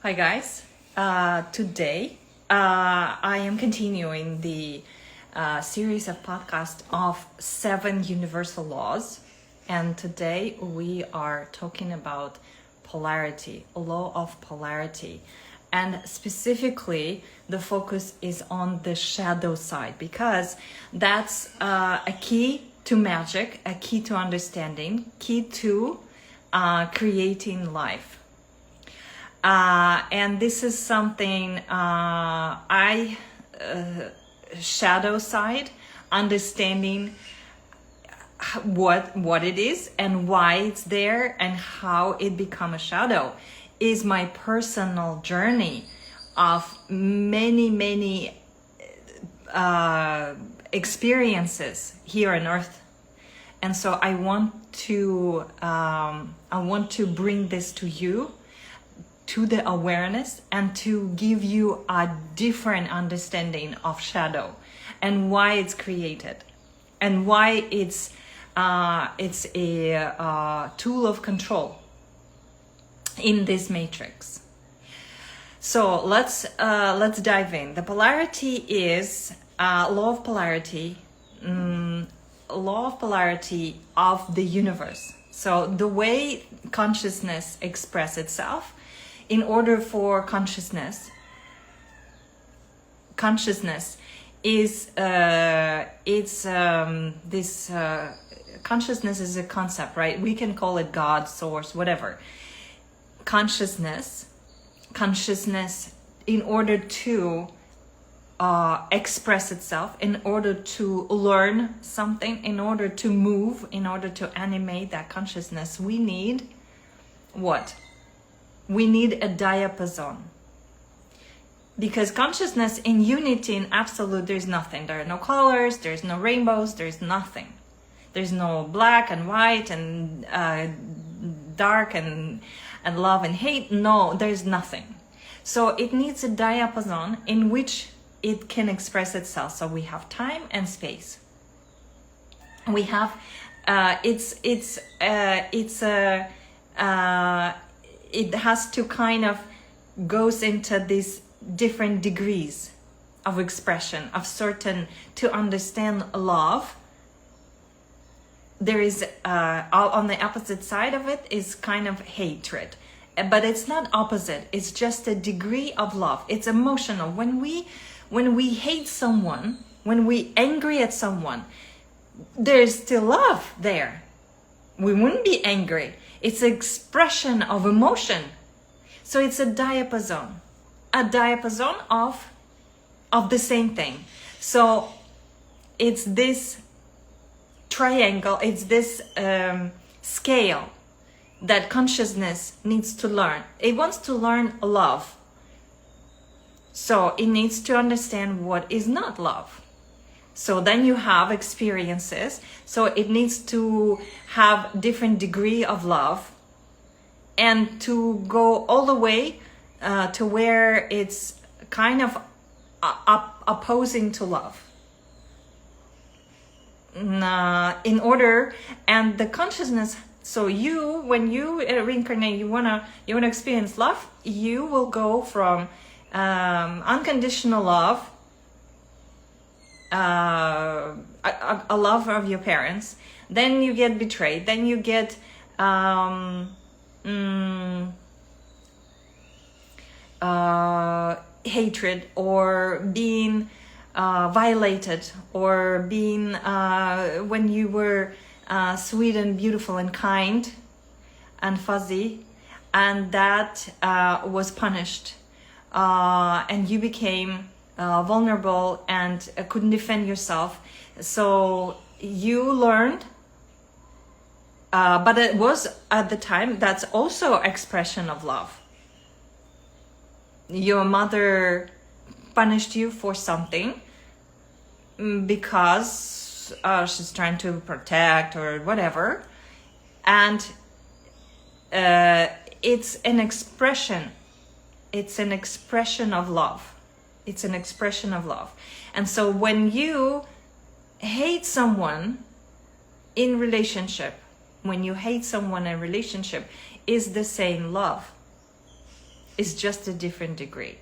Hi guys, today I am continuing the series of podcasts of 7 universal laws, and today we are talking about polarity, law of polarity, and specifically the focus is on the shadow side because that's a key to magic, a key to understanding, key to creating life. And this is something shadow side, understanding what it is and why it's there and how it become a shadow is my personal journey of many experiences here on earth. And so I want to bring this to you, to the awareness, and to give you a different understanding of shadow and why it's created and why it's a tool of control in this matrix. So let's dive in. The polarity is law of polarity of the universe. So the way consciousness expresses itself, in order for consciousness is consciousness is a concept, right? We can call it God, source, whatever. Consciousness in order to express itself, in order to learn something, in order to move, in order to animate that consciousness, we need what? We need a diapason. Because consciousness in unity, in absolute, there's nothing. There are no colors, there's no rainbows, there's nothing. There's no black and white and dark and love and hate. No, there's nothing. So it needs a diapason in which it can express itself. So we have time and space. We have it has to kind of goes into these different degrees of expression of certain. To understand love, there is on the opposite side of it is kind of hatred, but it's not opposite, it's just a degree of love. It's emotional. When we hate someone, when we angry at someone, there's still love there. We wouldn't be angry. It's an expression of emotion. So it's a diapason of the same thing. So it's this triangle, it's this scale that consciousness needs to learn. It wants to learn love. So it needs to understand what is not love. So then you have experiences. So it needs to have different degree of love and to go all the way to where it's kind of opposing to love. In order, and the consciousness, so when you reincarnate, you wanna experience love, you will go from unconditional love, a love of your parents, then you get betrayed, then you get hatred, or being violated, or being when you were sweet and beautiful and kind and fuzzy, and that was punished, and you became vulnerable and couldn't defend yourself. So you learned, but it was at the time, that's also expression of love. Your mother punished you for something because she's trying to protect or whatever, and it's an expression of love. It's an expression of love. And so when you hate someone in relationship, is the same love. It's just a different degree.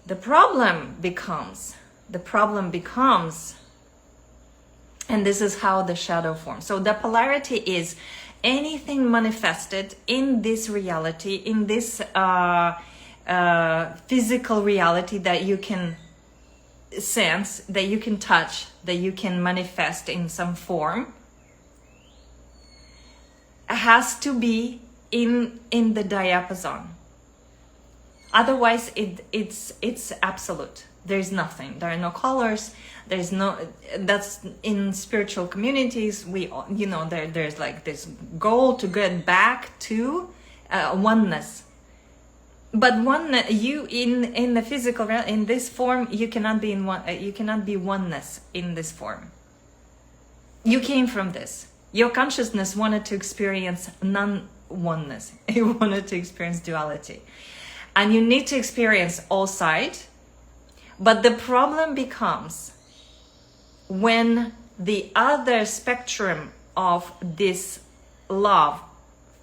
The problem becomes, and this is how the shadow forms. So the polarity is anything manifested in this reality, in this physical reality that you can sense, that you can touch, that you can manifest in some form, has to be in the diapason. Otherwise, it's absolute. There's nothing. There are no colors. There's no. That's in spiritual communities. There's like this goal to get back to oneness. But you in the physical realm, in this form, you cannot be in one. You cannot be oneness in this form. You came from this. Your consciousness wanted to experience non-oneness. It wanted to experience duality. And you need to experience all sides. But the problem becomes when the other spectrum of this love,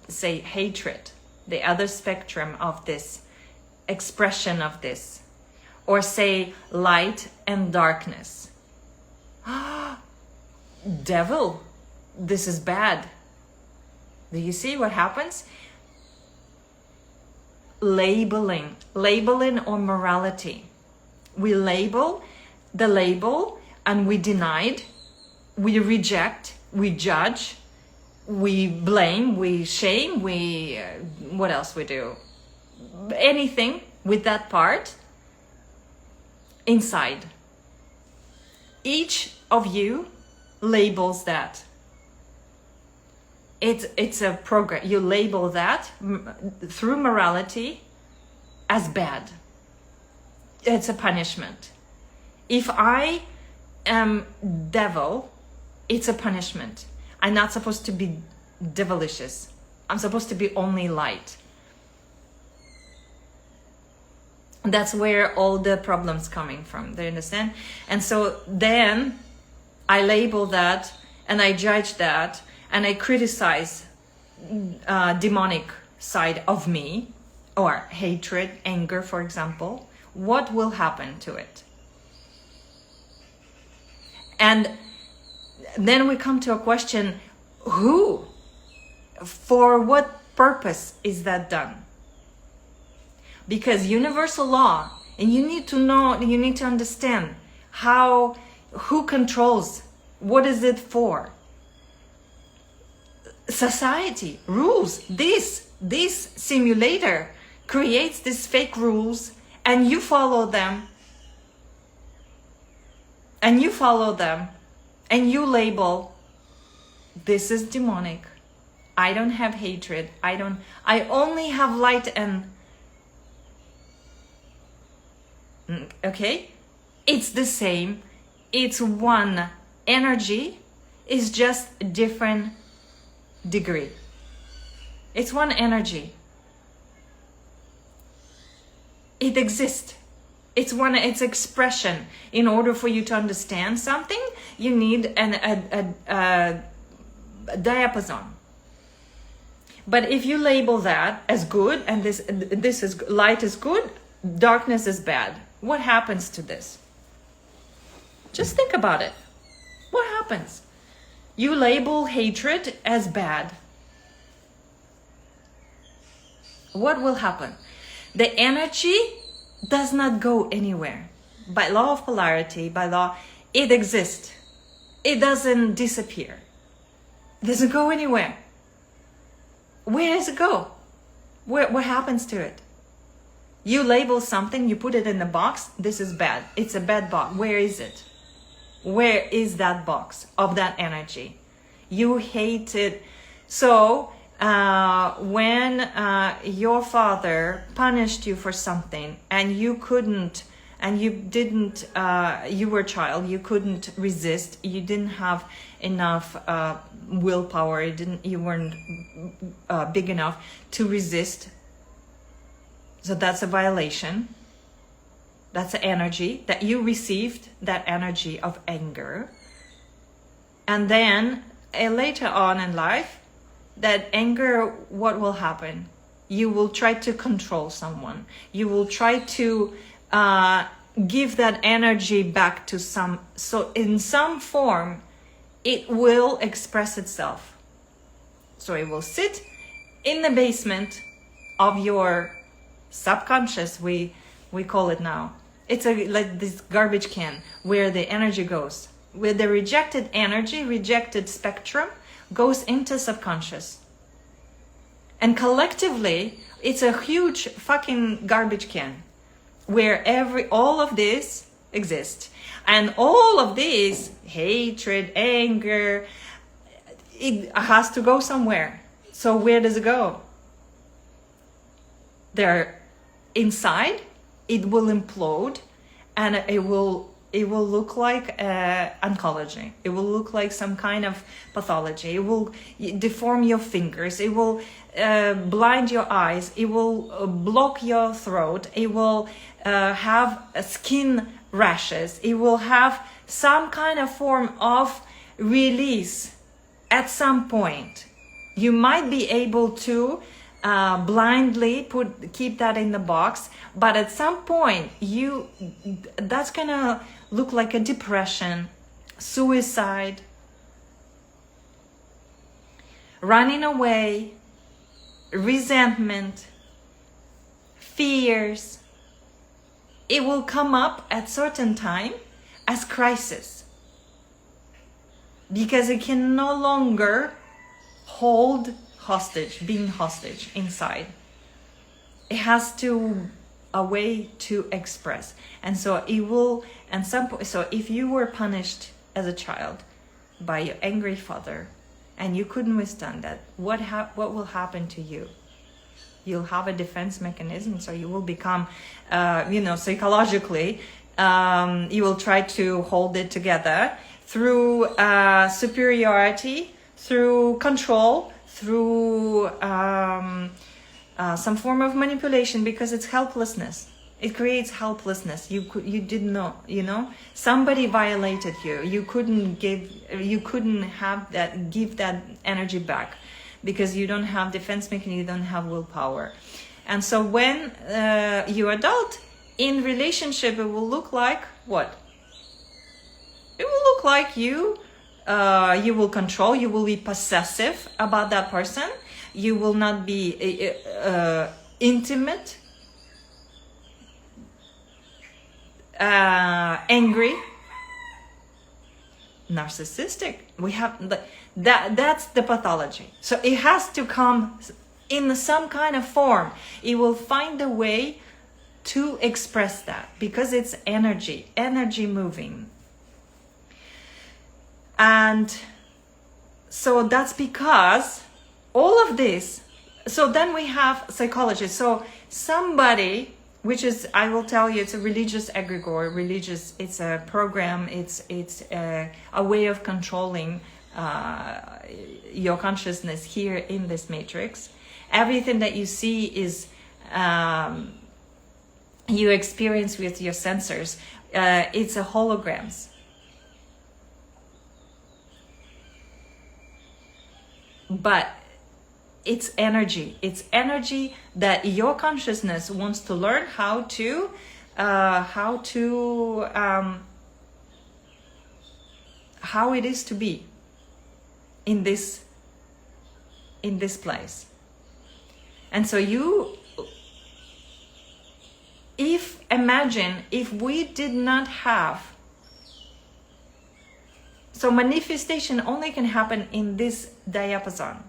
say hatred, the other spectrum of this expression of this, or say light and darkness. Devil, this is bad. Do you see what happens? Labeling or morality. We label the label and we denied, we reject, we judge, we blame, we shame, what else we do? Anything with that part inside. Each of you labels that. It's a program. You label that through morality as bad. It's a punishment. If I am devil, it's a punishment. I'm not supposed to be devilicious. I'm supposed to be only light. That's where all the problems coming from. Do you understand? And so then I label that and I judge that and I criticize demonic side of me, or hatred, anger, for example. What will happen to it? And then we come to a question, who? For what purpose is that done? Because universal law, and you need to know, you need to understand who controls, what is it for? Society, rules, this simulator creates these fake rules and you follow them. And you label, this is demonic. I don't have hatred. I only have light and, okay? It's the same. It's one energy. It's just a different degree. It's one energy. It exists. It's expression. In order for you to understand something, you need a diapason. But if you label that as good, and this is light is good, darkness is bad, what happens to this? Just think about it. What happens? You label hatred as bad. What will happen? The energy does not go anywhere. By law of polarity, by law, it exists. It doesn't disappear. It doesn't go anywhere. Where does it go? What happens to it? You label something, you put it in a box, this is bad. It's a bad box. Where is it? Where is that box of that energy? You hate it. So when your father punished you for something and you couldn't, and you didn't, you were a child, you couldn't resist, you didn't have enough willpower, you weren't big enough to resist. So that's a violation. That's the energy that you received, that energy of anger. And then later on in life, that anger, what will happen? you will try to control someone. You will try to give that energy back to so in some form, it will express itself. So it will sit in the basement of your subconscious, we call it now. It's like this garbage can where the energy goes. Where the rejected energy, rejected spectrum goes into subconscious. And collectively, it's a huge fucking garbage can where all of this exists. And all of this, hatred, anger, it has to go somewhere. So where does it go? There, inside, it will implode, and it will look like oncology. It will look like some kind of pathology. It will deform your fingers. It will blind your eyes. It will block your throat. It will have skin rashes. It will have some kind of form of release at some point. You might be able to blindly keep that in the box, but at some point that's gonna look like a depression, suicide, running away, resentment, fears. It will come up at certain time as crisis because it can no longer hold being hostage inside. It has a way to express. And so it will, and so if you were punished as a child by your angry father and you couldn't withstand that, what will happen to you? You'll have a defense mechanism, so you will become, psychologically, you will try to hold it together through superiority, through control, through some form of manipulation, because it's helplessness. It creates helplessness. You didn't know, somebody violated you. You couldn't give that energy back because you don't have defense mechanism, you don't have willpower. And so when you adult in relationship, it will look like what? It will look like you will control, you will be possessive about that person, you will not be intimate, angry, narcissistic. We have that's the pathology. So it has to come in some kind of form. It will find a way to express that because it's energy moving. And so that's because all of this, so then we have psychology. So somebody, which is, I will tell you, it's a religious egregore, it's a program, it's a way of controlling your consciousness here in this matrix. Everything that you see is you experience with your sensors. It's a holograms. But it's energy. It's energy that your consciousness wants to learn how it is to be in this place. And so imagine if we did not have, so manifestation only can happen in this diapason.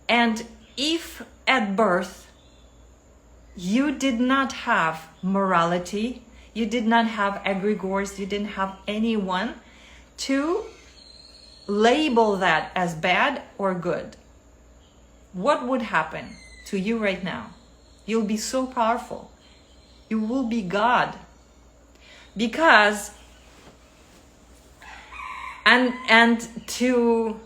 And if at birth you did not have morality, you did not have egregores, you didn't have anyone to label that as bad or good, what would happen to you right now? You'll be so powerful. You will be God. Because and to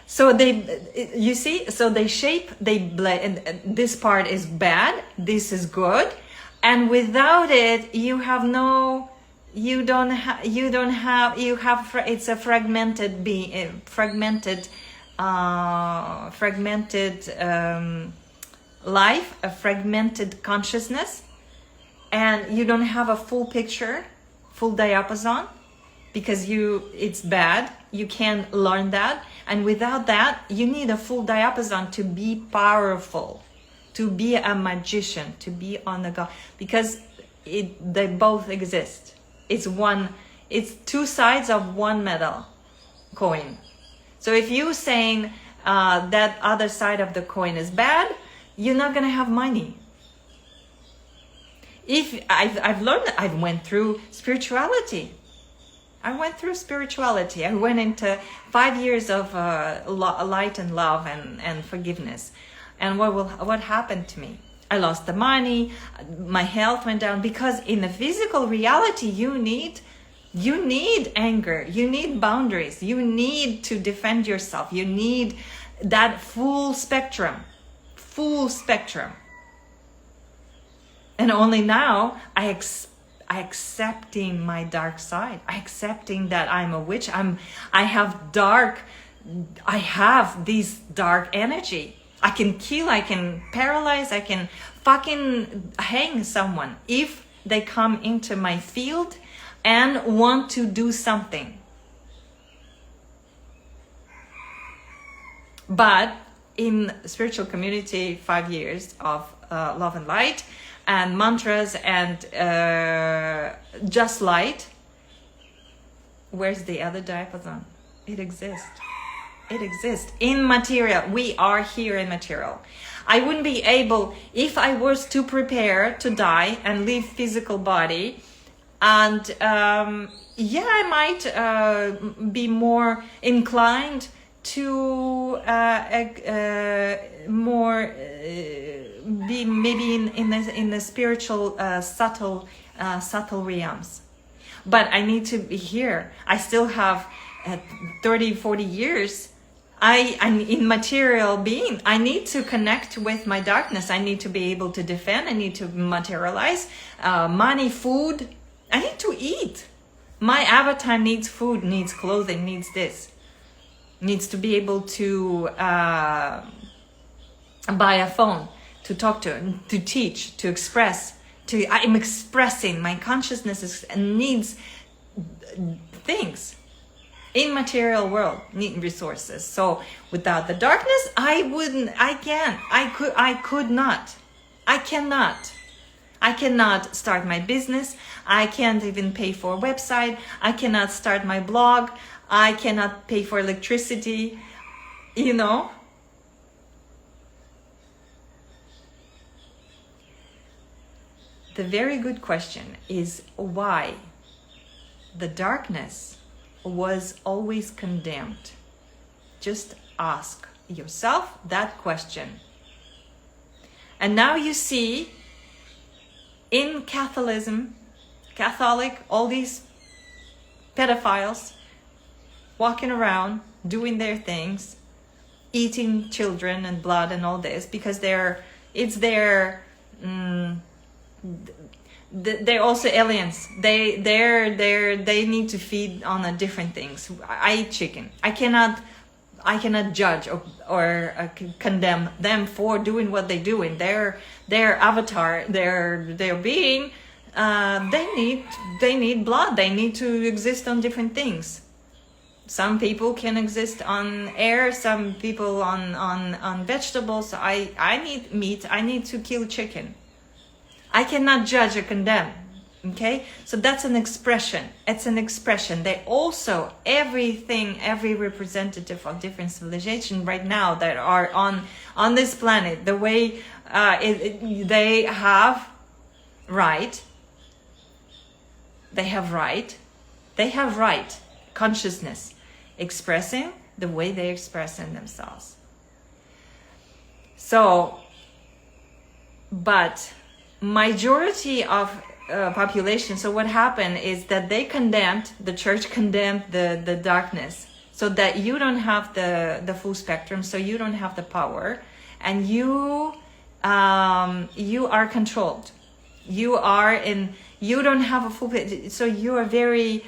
so they, you see, so they shape, and this part is bad, this is good, and without it you have it's a fragmented being, fragmented fragmented life, a fragmented consciousness, and you don't have a full picture, full diapason, because it's bad. You can't learn that, and without that, you need a full diapason to be powerful, to be a magician, to be on the go, because they both exist. It's two sides of one metal coin. So if you're saying that other side of the coin is bad, you're not gonna have money. If I've learned, I went through spirituality. I went into 5 years of light and love and forgiveness. And what happened to me? I lost the money, my health went down, because in the physical reality, you need anger, you need boundaries, you need to defend yourself, you need that full spectrum. And only now I accepting my dark side, accepting that I'm a witch, I have this dark energy. I can kill, I can paralyze, I can fucking hang someone if they come into my field and want to do something. But in spiritual community, 5 years of love and light and mantras and just light, where's the other diapason? It exists. In material. We are here in material. I wouldn't be able, if I was to prepare to die and leave physical body, and I might be more inclined to be maybe in the spiritual subtle realms. But I need to be here. I still have 30-40 years. I'm in material being. I need to connect with my darkness. I need to be able to defend. I need to materialize money, food. I need to eat. My avatar needs food, needs clothing, needs this. Needs to be able to buy a phone, to talk to teach, to express. I'm expressing. My consciousness needs things. In material world, need resources. So without the darkness, I cannot start my business. I can't even pay for a website. I cannot start my blog. I cannot pay for electricity. The very good question is why the darkness was always condemned. Just ask yourself that question. And now you see in Catholic, all these pedophiles walking around doing their things, eating children and blood and all this, because they're also aliens. They need to feed on different things. I eat chicken. I cannot judge or condemn them for doing what they do in their avatar, their being. They need blood. They need to exist on different things. Some people can exist on air. Some people on vegetables. I need meat. I need to kill chicken. I cannot judge or condemn. Okay, so that's an expression. It's an expression. They also, every representative of different civilization right now that are on this planet, the way they have right. They have right consciousness, expressing the way they express in themselves. So, but majority of population, so what happened is that the church condemned the darkness, so that you don't have the full spectrum, so you don't have the power, and you are controlled. You don't have a full, so you are very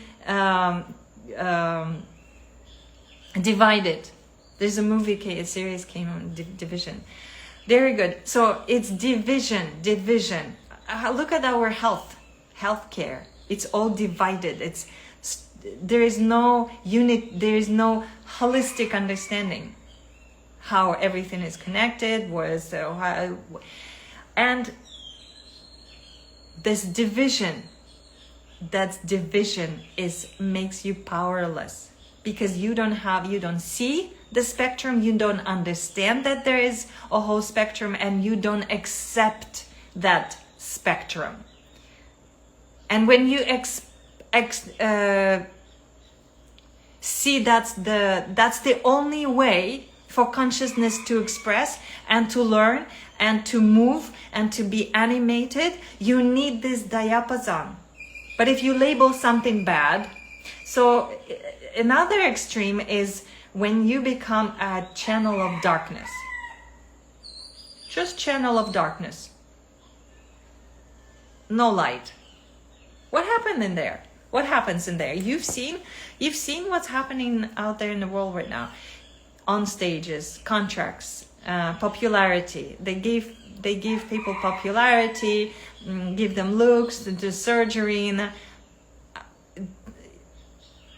divided. There's a movie, a series came on, Division. Very good. So it's division. Look at our healthcare. It's all divided. There is no unit. There is no holistic understanding how everything is connected. And this division. That division makes you powerless, because you don't see the spectrum, you don't understand that there is a whole spectrum, and you don't accept that spectrum. And when you see that's the only way for consciousness to express and to learn and to move and to be animated, you need this diapason. But if you label something bad, so another extreme is when you become a channel of darkness. Just channel of darkness. No light. What happened in there? What happens in there? You've seen what's happening out there in the world right now. On stages, contracts, popularity. They give people popularity, give them looks, do surgery,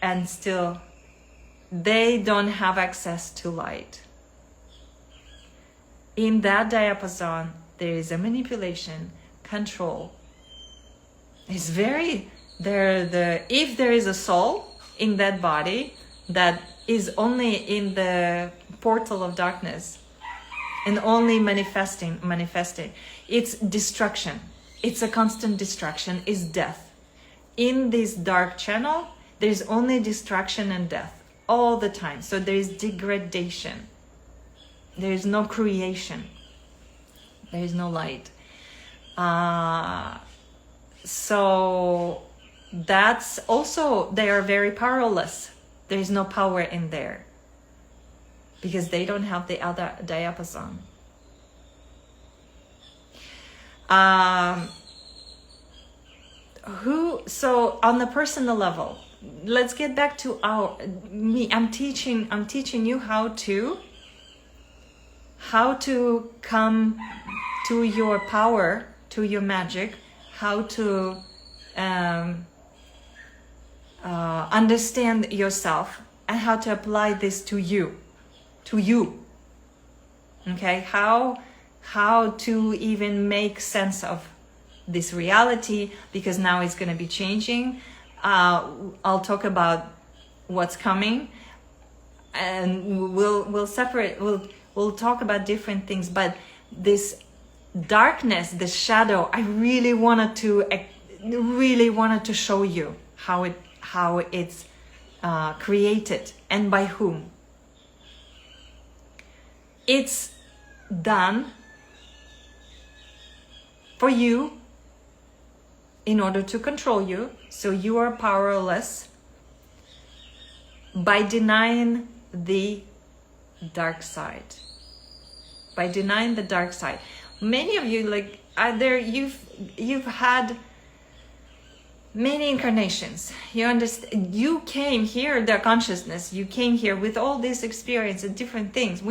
and still they don't have access to light. In that diapason, there is a manipulation, control. It's very if there is a soul in that body that is only in the portal of darkness and only manifesting, it's destruction. It's a constant destruction, is death. In this dark channel, there's only destruction and death all the time. So there is degradation. There is no creation. There is no light. So that's also, they are very powerless. There is no power in there because they don't have the other diapason. So on the personal level, let's get back to me. I'm teaching you how to come to your power, to your magic, how to understand yourself, and how to apply this to you. Okay, how to even make sense of this reality, because now it's going to be changing. I'll talk about what's coming, and we'll talk about different things. But this darkness, the shadow, I really wanted to show you how it's created and by whom. It's done for you in order to control you, so you are powerless, by denying the dark side. By denying the dark side. Many of you, you've had many incarnations. You understand, you came here, the consciousness, you came here with all this experience and different things.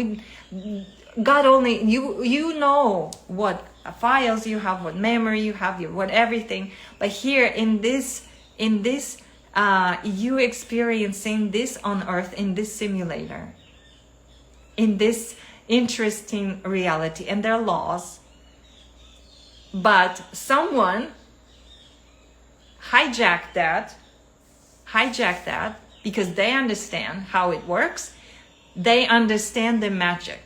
God only, you know what files you have, what memory you have, what everything. But here in this, you experiencing this on earth, in this simulator, in this interesting reality, and their laws. But someone hijacked that because they understand how it works. They understand the magic,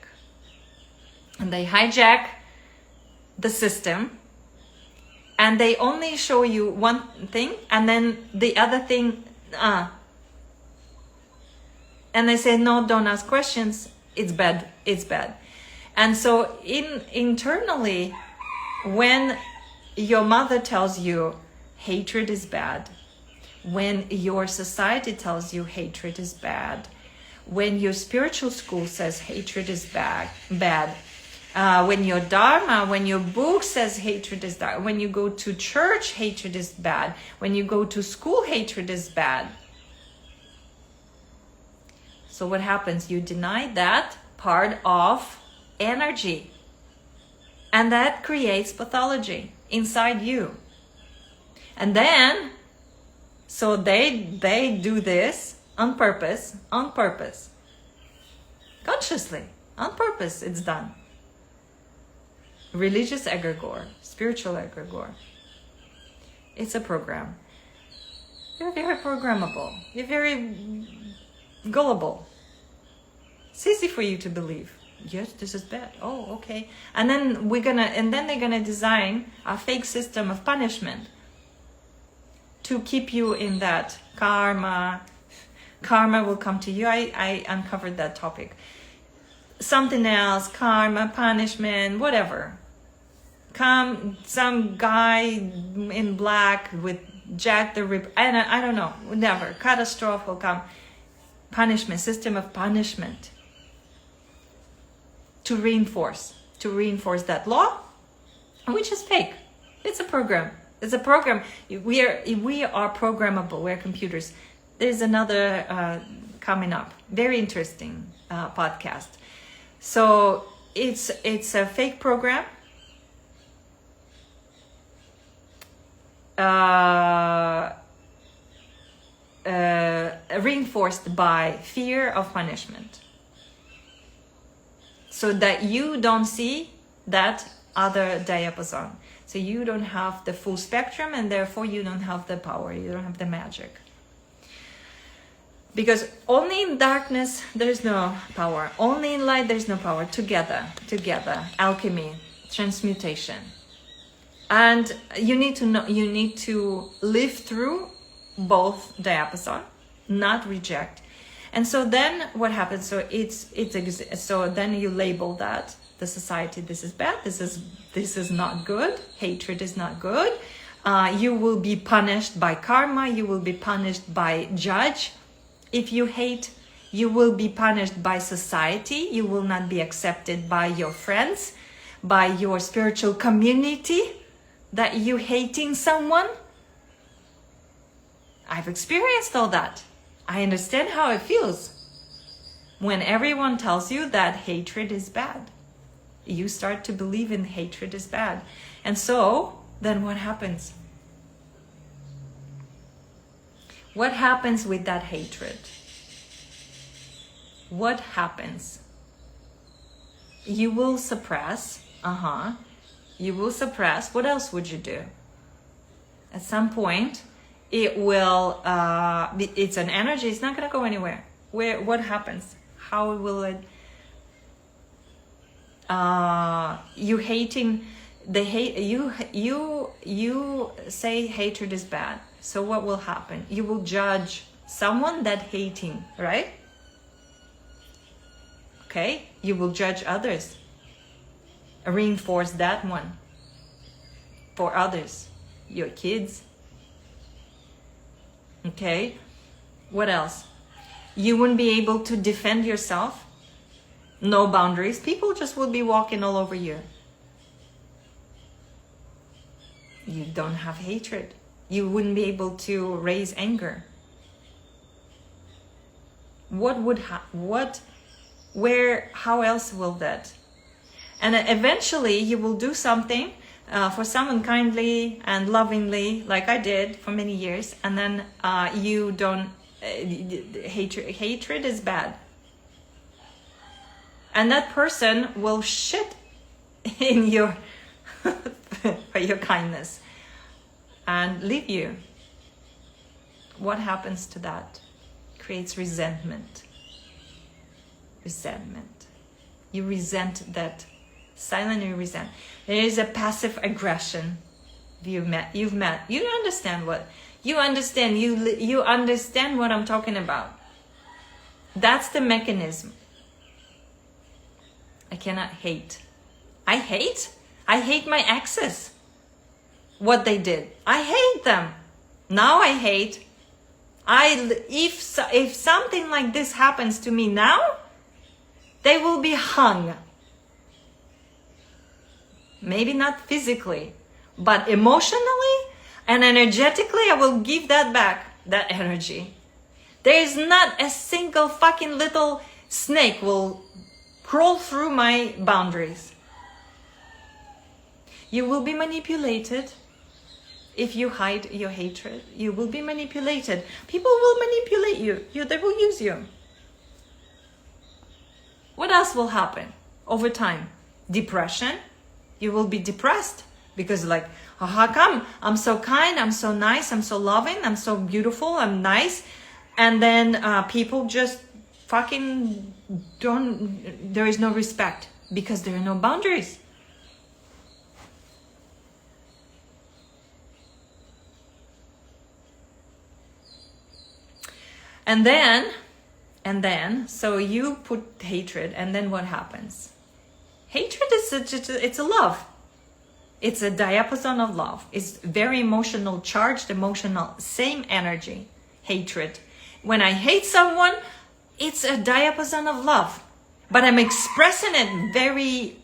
and they hijack the system, and they only show you one thing, and then the other thing, and they say, no, don't ask questions, it's bad. And so internally, when your mother tells you hatred is bad, when your society tells you hatred is bad, when your spiritual school says hatred is bad, when your dharma, when your book says hatred is bad, when you go to church, hatred is bad, when you go to school, hatred is bad. So what happens? You deny that part of energy. And that creates pathology inside you. And then, so they do this on purpose, consciously, on purpose it's done. Religious egregore, spiritual egregore. It's a program. You're very programmable. You're very gullible. It's easy for you to believe. Yes, this is bad. Oh, okay. And then they're gonna design a fake system of punishment to keep you in that karma. Karma will come to you. I uncovered that topic. Something else, karma, punishment, whatever. Come, some guy in black with Jack the Ripper. I don't know. Whatever. Catastrophe will come. Punishment, system of punishment. To reinforce that law, which is fake. It's a program. It's a program. We are programmable. We're computers. There's another coming up. Very interesting podcast. So it's a fake program. Reinforced by fear of punishment. So that you don't see that other diapason. So you don't have the full spectrum, and therefore you don't have the power, you don't have the magic. Because only in darkness there's no power. Only in light there's no power. Together. Alchemy, transmutation. And you need to live through both diapason, not reject. And so then what happens? So then you label that the society, this is bad, this is not good, hatred is not good. You will be punished by karma, you will be punished by judge. If you hate, you will be punished by society, you will not be accepted by your friends, by your spiritual community, that you hating someone. I've experienced all that. I understand how it feels when everyone tells you that hatred is bad. You start to believe in hatred is bad. And so, then what happens? What happens with that hatred? What happens? You will suppress. You will suppress. What else would you do? At some point, it will, it's an energy, it's not going to go anywhere. What happens? How will it, you hating, you say hatred is bad. So what will happen? You will judge someone that hating, right? Okay, you will judge others. Reinforce that one for others, your kids. Okay, what else? You wouldn't be able to defend yourself. No boundaries. People just would be walking all over you. You don't have hatred. You wouldn't be able to raise anger. How else will that? And eventually you will do something for someone kindly and lovingly, like I did for many years, and then you don't, hatred is bad. And that person will shit in your, for your kindness and leave you. What happens to that? Creates resentment. You resent that. Silently resent. There is a passive aggression. You understand what you understand. You understand what I'm talking about. That's the mechanism. I cannot hate. I hate my exes. What they did. I hate them. Now I hate. If something like this happens to me now, they will be hung. Maybe not physically, but emotionally and energetically, I will give that back, that energy. There is not a single fucking little snake will crawl through my boundaries. You will be manipulated if you hide your hatred. You will be manipulated. People will manipulate you. They will use you. What else will happen over time? Depression. You will be depressed because like, oh, how come? I'm so kind, I'm so nice, I'm so loving, I'm so beautiful, I'm nice. And then people just fucking don't, there is no respect because there are no boundaries. And then, so you put hatred, and then what happens? Hatred is it's a love. It's a diapason of love. It's very emotional, charged, emotional, same energy, hatred. When I hate someone, it's a diapason of love. But I'm expressing it very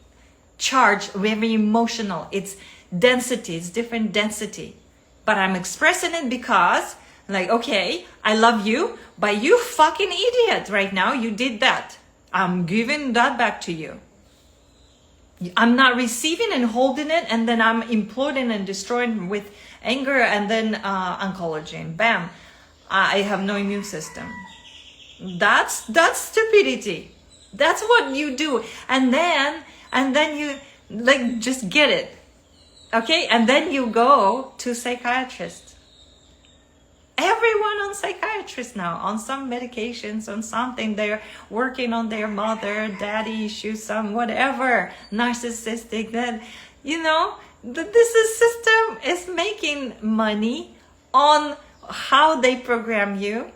charged, very emotional. It's density, it's different density. But I'm expressing it because, like, okay, I love you, but you fucking idiot right now, you did that. I'm giving that back to you. I'm not receiving and holding it, and then I'm imploding and destroying with anger, and then oncology, and bam, I have no immune system. That's stupidity. That's what you do, and then you like just get it, okay? And then you go to psychiatrist. Everyone on psychiatrist now, on some medications, on something, they're working on their mother, daddy issues, some whatever, narcissistic, that, you know, this system is making money on how they program you.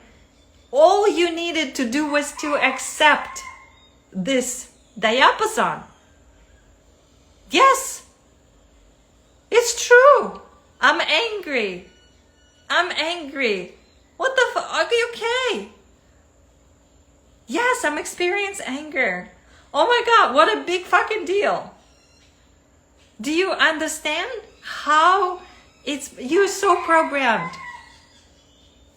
All you needed to do was to accept this diapason. Yes, it's true. I'm angry. What the fuck? Are you okay? Yes, I'm experiencing anger. Oh my God, what a big fucking deal. Do you understand how you're so programmed?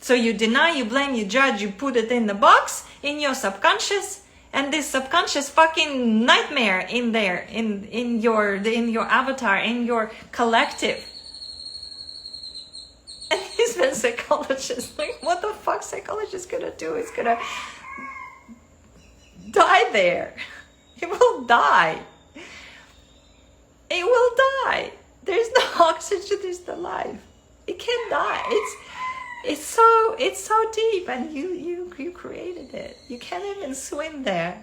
So you deny, you blame, you judge, you put it in the box, in your subconscious, and this subconscious fucking nightmare in there, in your avatar, in your collective. And he's been psychologist. Like, what the fuck psychologist gonna do? He's gonna die there. He will die. It will die. There's no oxygen, there's no life. It can't die. It's so deep, and you created it. You can't even swim there.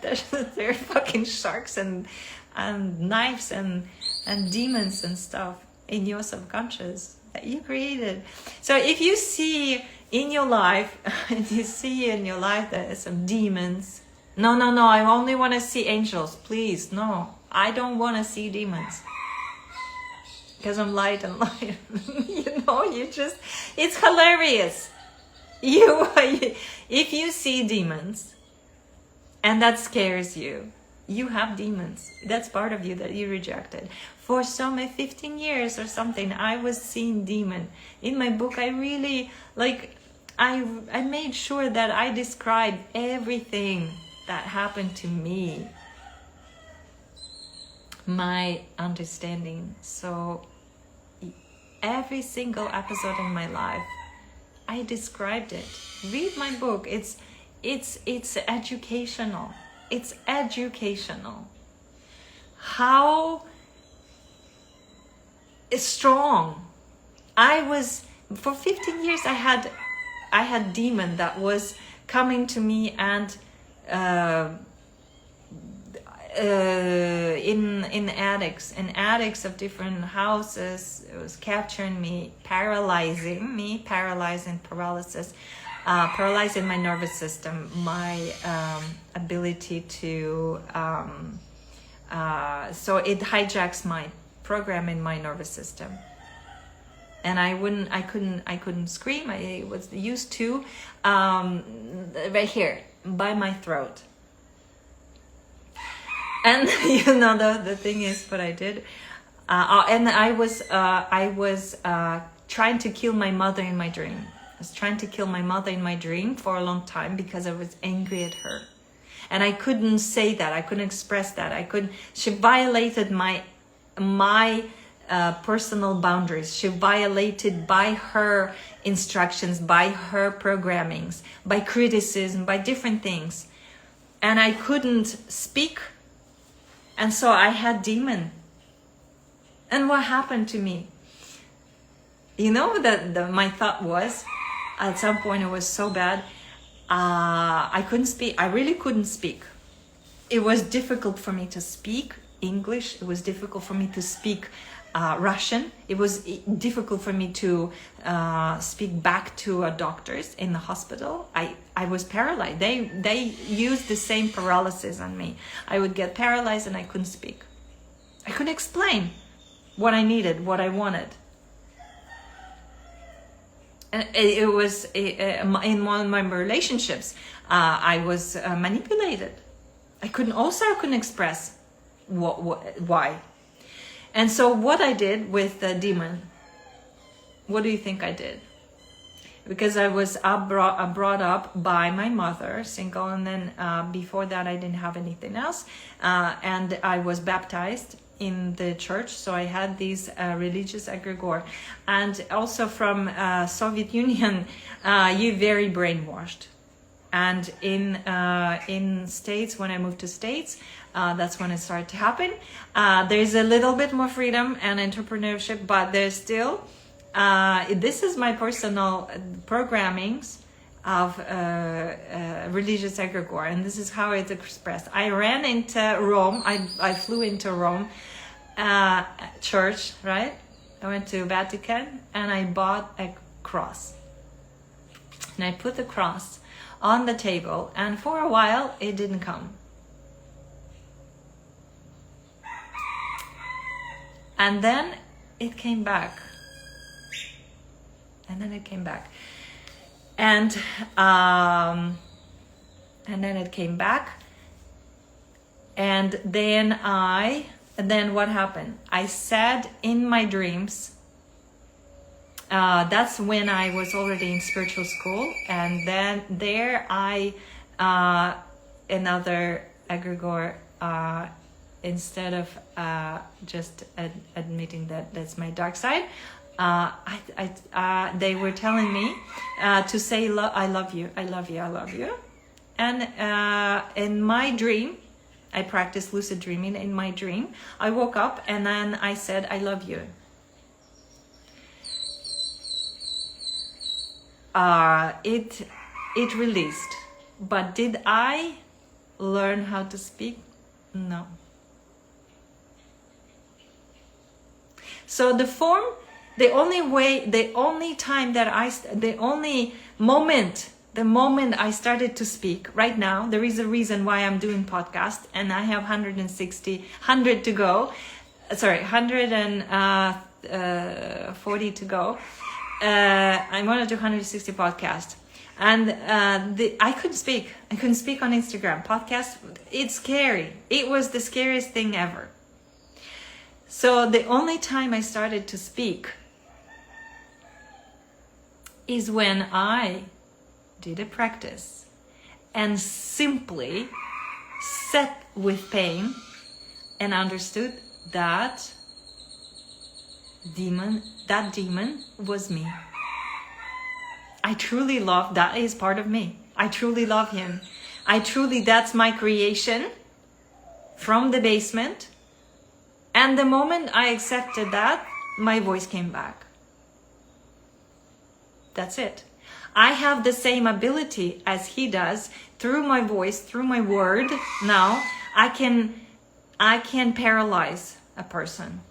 There are fucking sharks and knives and demons and stuff in your subconscious that you created. So if you see in your life, that there's some demons. No, I only want to see angels. Please, no. I don't want to see demons. Because I'm light and light. It's hilarious. If you see demons and that scares you, you have demons. That's part of you that you rejected. For some 15 years or something, I was seeing demon. In my book, I really, I made sure that I described everything that happened to me. My understanding. So every single episode in my life, I described it. Read my book. It's educational. It's educational. How strong. I was, for 15 years, I had demon that was coming to me and in attics of different houses. It was capturing me, paralyzing paralysis, paralyzing my nervous system, my ability to so it hijacks my program in my nervous system, and I couldn't scream. I was used to right here by my throat. And the thing is, what I did, and I was trying to kill my mother in my dream. was trying to kill my mother in my dream for a long time because I was angry at her. And I couldn't say that. I couldn't express that. She violated my personal boundaries. She violated by her instructions, by her programmings, by criticism, by different things. And I couldn't speak. And so I had demon. And what happened to me? You know, my thought was, at some point it was so bad, I couldn't speak. I really couldn't speak. It was difficult for me to speak English. It was difficult for me to speak Russian. It was difficult for me to speak back to doctors in the hospital. I was paralyzed. They used the same paralysis on me. I would get paralyzed and I couldn't speak. I couldn't explain what I needed, what I wanted. And it was in one of my relationships, I was manipulated. I couldn't express why. And so what I did with the demon, what do you think I did? Because I was brought up by my mother, single, and then before that I didn't have anything else. And I was baptized in the church, so I had these religious egregore. And also from Soviet Union, you're very brainwashed. And in States, when I moved to States, that's when it started to happen. There's a little bit more freedom and entrepreneurship, but there's still, this is my personal programmings of religious egregore, and this is how it's expressed. I ran into Rome. I flew into Rome church, right? I went to Vatican and I bought a cross. And I put the cross on the table, and for a while it didn't come. And then it came back. And then it came back. And then it came back. And then what happened? I said in my dreams, that's when I was already in spiritual school. And then there another egregore, instead of just admitting that that's my dark side, they were telling me to say, I love you, I love you, I love you. And in my dream, I practiced lucid dreaming. In my dream, I woke up and then I said, I love you. It released. But did I learn how to speak? No. So the moment I started to speak, right now, there is a reason why I'm doing podcast, and I have 100 to go. Sorry, 140 to go. I want to do 160 podcasts. And I couldn't speak. I couldn't speak on Instagram. Podcast, it's scary. It was the scariest thing ever. So the only time I started to speak is when I did a practice and simply sat with pain and understood that demon was me. I truly love, that is part of me. I truly love him. That's my creation from the basement. And the moment I accepted that, my voice came back. That's it. I have the same ability as he does through my voice, through my word. Now I can paralyze a person.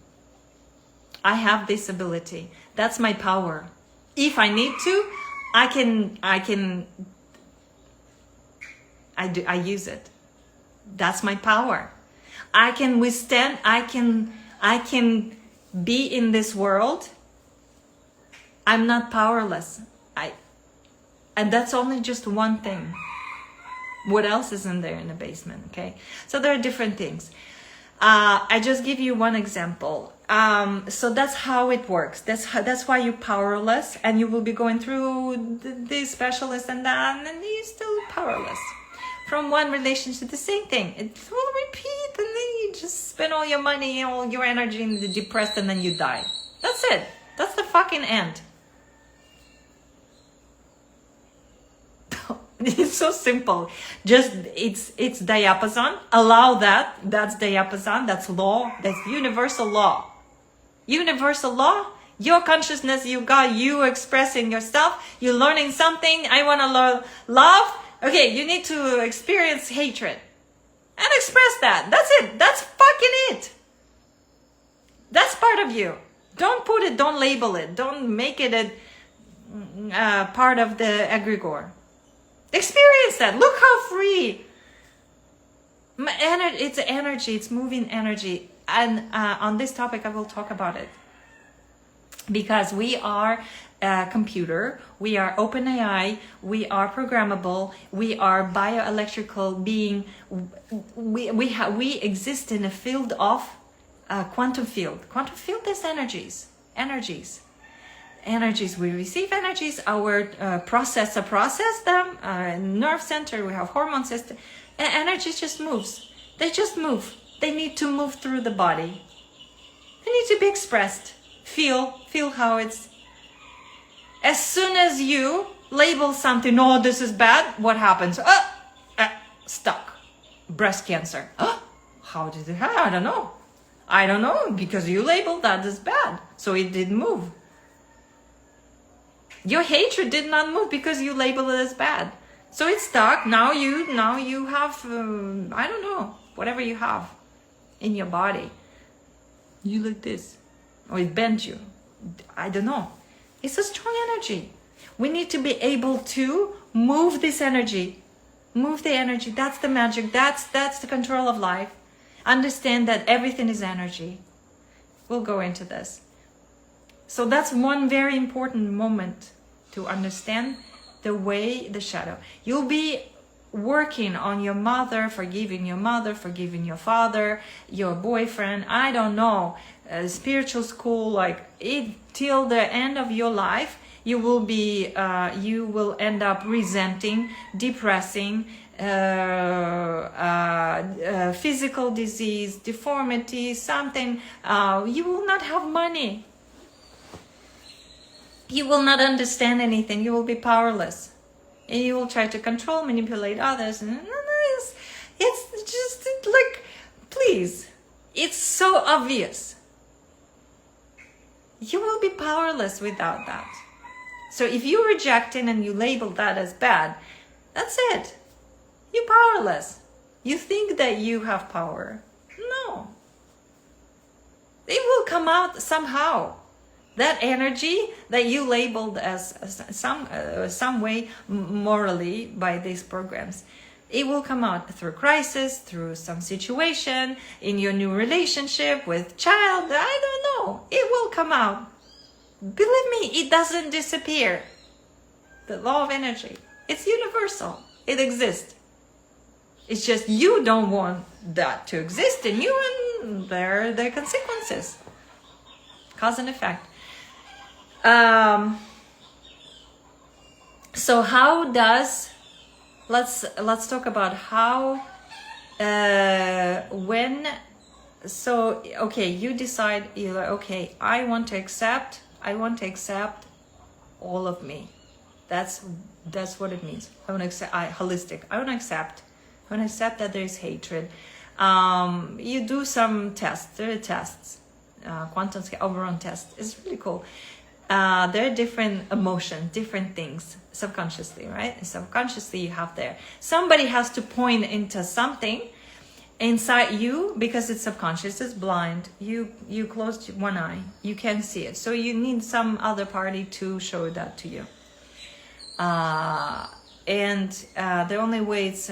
I have this ability. That's my power. If I need to, I use it. That's my power. I can withstand, I can be in this world. I'm not powerless. And that's only just one thing. What else is in there in the basement, okay? So there are different things. I just give you one example. So that's how it works. That's why you're powerless, and you will be going through this specialist and that, and you're still powerless. From one relationship, the same thing. It will repeat, and then you just spend all your money, all your energy, and you're depressed, and then you die. That's it. That's the fucking end. It's so simple. Just it's diapason. Allow that. That's diapason. That's law. That's universal law. Universal law. Your consciousness, you got you expressing yourself. You're learning something. I want to love. Okay, you need to experience hatred and express that. That's it. That's fucking it. That's part of you. Don't put it. Don't label it. Don't make it a part of the egregore. Experience that. Look how free. It's energy. It's moving energy. And on this topic, I will talk about it. Because we are a computer, we are OpenAI, we are programmable, we are bioelectrical being. We exist in a field of quantum field. Quantum field is energies. We receive energies. Our processor process them. Nerve center. We have hormone system. And energy just moves. They just move. They need to move through the body. They need to be expressed. Feel how it's. As soon as you label something, oh, this is bad, what happens? Stuck. Breast cancer. How did it happen? I don't know, because you labeled that as bad, so it didn't move. Your hatred did not move because you labeled it as bad, so it's stuck. Now you have I don't know, whatever you have in your body. You like this, or it bent you. I don't know. It's a strong energy. We need to be able to move this energy. Move the energy. That's the magic. That's the control of life. Understand that everything is energy. We'll go into this. So that's one very important moment to understand the shadow. You'll be working on your mother, forgiving your father, your boyfriend, I don't know, spiritual school, like it till the end of your life. You will end up resenting, depressing, physical disease, deformity, something. You will not have money. You will not understand anything. You will be powerless. And you will try to control, manipulate others. And it's just like, please, it's so obvious. You will be powerless without that. So if you reject it and you label that as bad, that's it. You're powerless. You think that you have power. No. It will come out somehow. That energy that you labeled as some way morally by these programs, it will come out through crisis, through some situation, in your new relationship with child. I don't know. It will come out. Believe me, it doesn't disappear. The law of energy. It's universal. It exists. It's just you don't want that to exist in you, and there are the consequences. Cause and effect. So how does, let's talk about how, okay, you decide, you're like, okay, I want to accept all of me. That's what it means. I want to accept, holistic. I want to accept that there is hatred. You do some tests, there are tests, quantum scale overall test. It's really cool. There are different emotions, different things, subconsciously, right? Subconsciously you have there. Somebody has to point into something inside you, because it's subconscious, it's blind. You closed one eye, you can't see it. So you need some other party to show that to you. The only way it's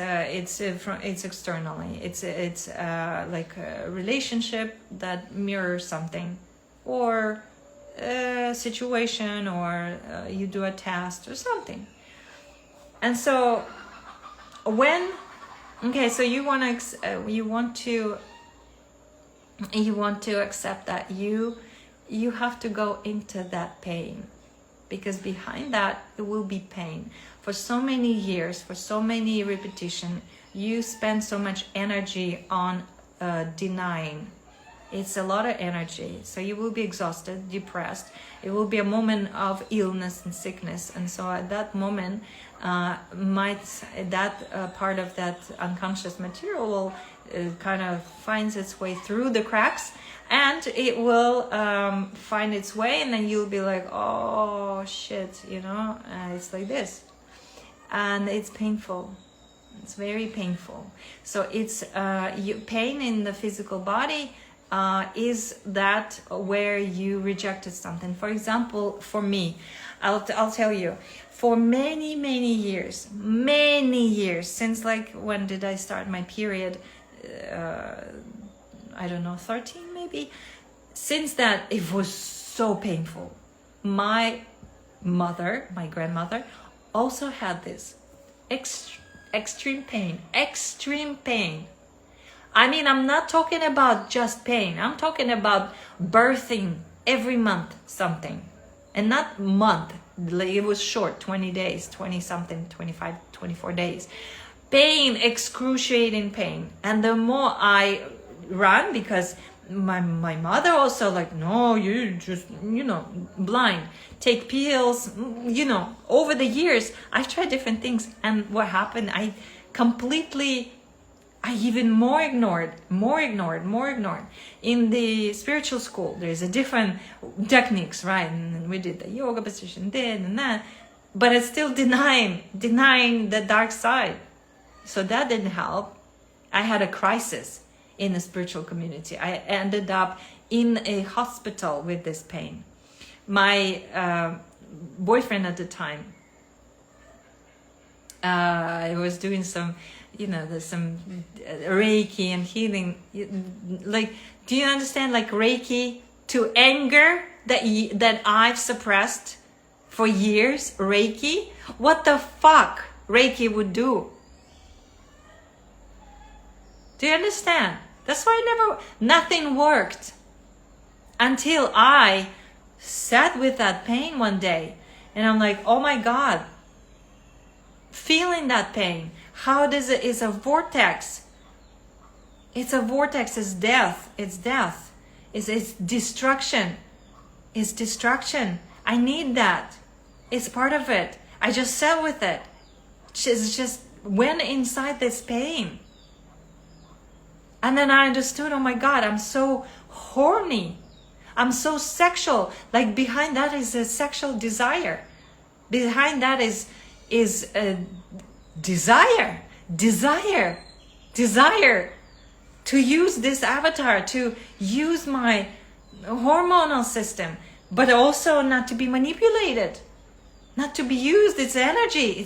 externally. It's like a relationship that mirrors something, or a situation, or you do a test or something. And so so you want to You want to accept that you have to go into that pain, because behind that it will be pain. For so many years, for so many repetition, you spend so much energy on denying. It's a lot of energy, so you will be exhausted, depressed. It will be a moment of illness and sickness, and so at that moment part of that unconscious material will kind of finds its way through the cracks, and it will find its way, and then you'll be like, oh shit, it's like this, and it's painful. It's very painful. So it's pain in the physical body is that where you rejected something. For example, for me, I'll tell you, for many years, since, like, when did I start my period? I don't know, 13 maybe. Since that, it was so painful. My grandmother also had this extreme pain. I mean, I'm not talking about just pain. I'm talking about birthing every month something. And not month. It was short, 20 days, 20 something, 25, 24 days. Pain, excruciating pain. And the more I ran, because my mother also like, no, you just, blind. Take pills, over the years, I tried different things. And what happened, I even more ignored. In the spiritual school, there's a different techniques, right? And we did the yoga position, and that, but it's still denying the dark side. So that didn't help. I had a crisis in the spiritual community. I ended up in a hospital with this pain. My boyfriend at the time, I was doing some, there's some Reiki and healing. Like, do you understand? Like Reiki to anger that I've suppressed for years. Reiki, what the fuck Reiki would do? Do you understand? That's why nothing worked until I sat with that pain one day, and I'm like, oh my God, feeling that pain. How does it? It's a vortex. It's a vortex. It's death. It's death. It's destruction. It's destruction. I need that. It's part of it. I just sat with it. Just went inside this pain. And then I understood, oh my God, I'm so horny. I'm so sexual. Like, behind that is a sexual desire. Behind that is a desire to use this avatar, to use my hormonal system, but also not to be manipulated, not to be used. It's energy.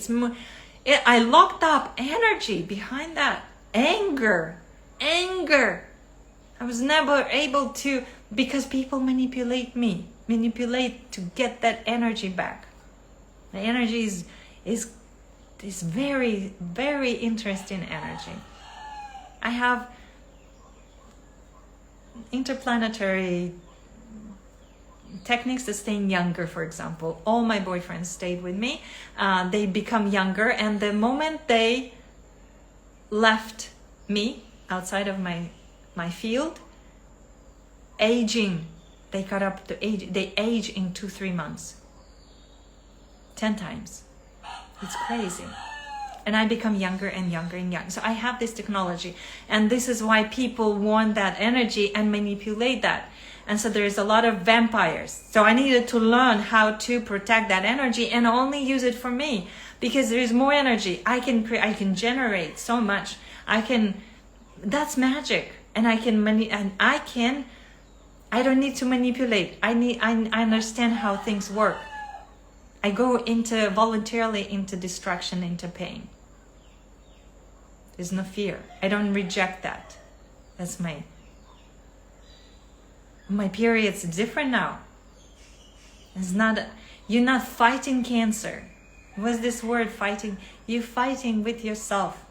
I locked up energy behind that. Anger. I was never able to, because people manipulate to get that energy back. The energy is very, very interesting energy. I have interplanetary techniques to staying younger, for example. All my boyfriends stayed with me. They become younger, and the moment they left me outside of my field, aging, they got up to age. They age in 2-3 months, 10 times. It's crazy. And I become younger and younger and younger. So I have this technology, and this is why people want that energy and manipulate that. And so there's a lot of vampires. So I needed to learn how to protect that energy and only use it for me, because there is more energy. I can generate so much. That's magic. And I don't need to manipulate. I understand how things work. I go voluntarily into destruction, into pain. There's no fear. I don't reject that. That's my period's different now. You're not fighting cancer. What's this word, fighting? You're fighting with yourself.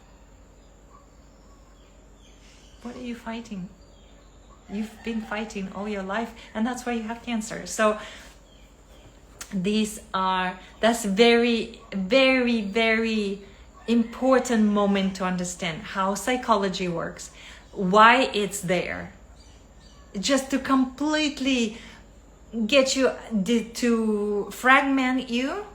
What are you fighting? You've been fighting all your life, and that's why you have cancer. So that's very, very, very important moment to understand how psychology works, why it's there, just to completely get you to fragment you,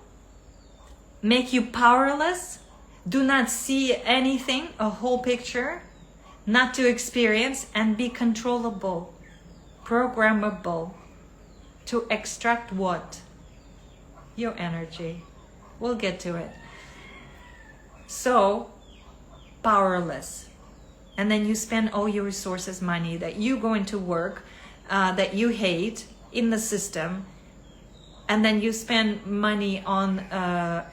make you powerless, do not see anything, a whole picture, not to experience, and be controllable, programmable, to extract what? Your energy. We'll get to it. So, powerless. And then you spend all your resources, money that you go into work, that you hate in the system, and then you spend money on a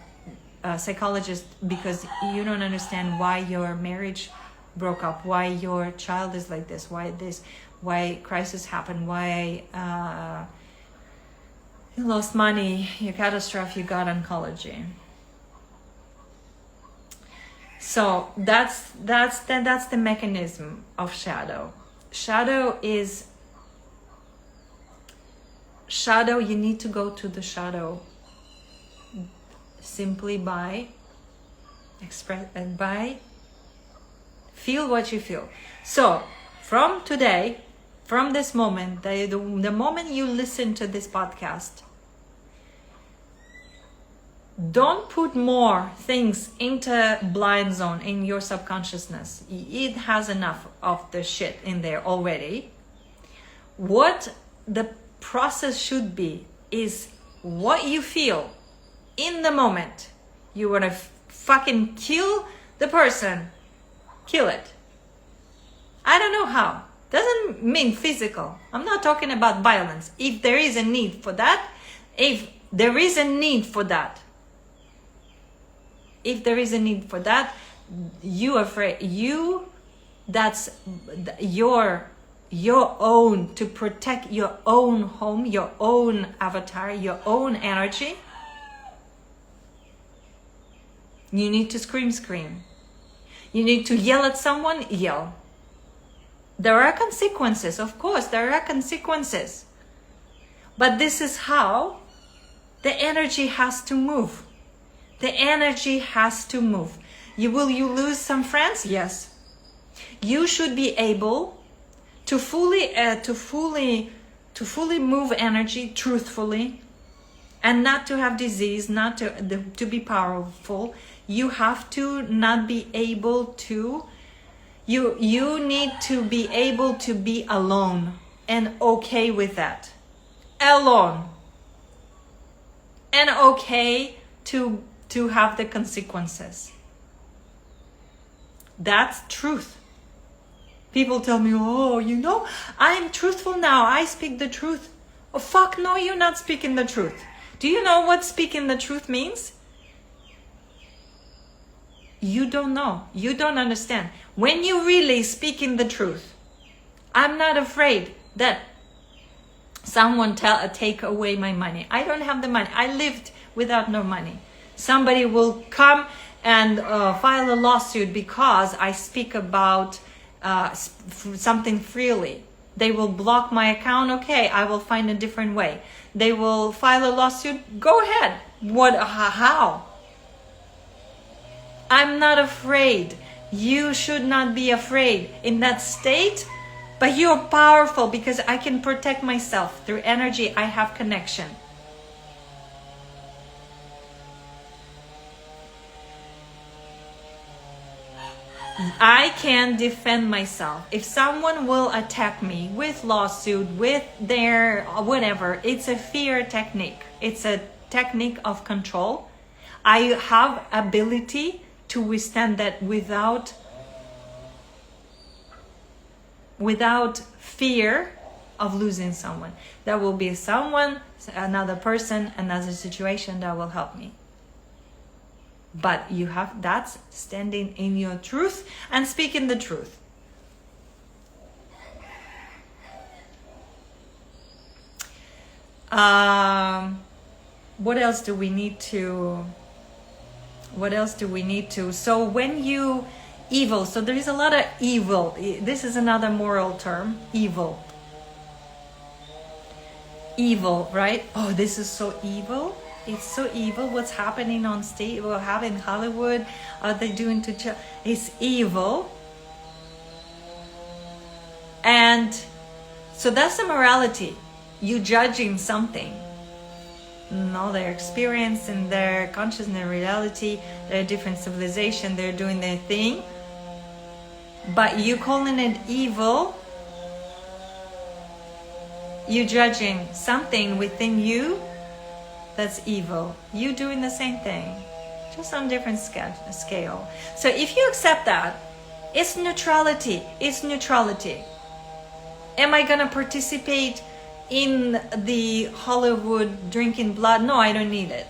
psychologist because you don't understand why your marriage broke up, why your child is like this, why crisis happened, why you lost money, your catastrophe, you got oncology. So that's the mechanism of shadow. Shadow, you need to go to the shadow simply by feel what you feel. So from today, from this moment, the moment you listen to this podcast, don't put more things into blind zone in your subconsciousness. It has enough of the shit in there already. What the process should be is what you feel in the moment. You want to fucking kill the person, kill it. I don't know how. Doesn't mean physical. I'm not talking about violence. If there is a need for that, that's your own, to protect your own home, your own avatar, your own energy. You need to scream. You need to yell at someone, yell. There are consequences, of course, there are consequences. But this is how the energy has to move. The energy has to move. You lose some friends? Yes. You should be able to fully move energy truthfully, and not to have disease, not to be powerful. You have to not be able to. You need to be able to be alone and okay with that. Alone. And okay to have the consequences. That's truth. People tell me, oh, I'm truthful now. I speak the truth. Oh, fuck no, you're not speaking the truth. Do you know what speaking the truth means? You don't know. You don't understand. When you really speaking the truth, I'm not afraid that someone take away my money. I don't have the money. I lived without no money. Somebody will come and file a lawsuit because I speak about something freely. They will block my account. Okay, I will find a different way. They will file a lawsuit. Go ahead. How? I'm not afraid. You should not be afraid in that state, but you're powerful because I can protect myself through energy. I have connection. I can defend myself. If someone will attack me with lawsuit, with their whatever, it's a fear technique. It's a technique of control. I have ability to withstand that without fear of losing someone. There will be someone, another person, another situation that will help me. But that's standing in your truth and speaking the truth. What else do we need to? So when you evil, so there is a lot of evil. This is another moral term, evil. evil, right? Oh, this is so evil. It's so evil what's happening on stage, what happened in Hollywood, are they doing to it's evil. And so that's the morality. You judging something. No, their experience and their consciousness, their reality, they're a different civilization, they're doing their thing. But you calling it evil, you judging something within you that's evil. You doing the same thing, just on different scale. So if you accept that, it's neutrality. It's neutrality. Am I gonna participate in the Hollywood drinking blood? No, I don't need it.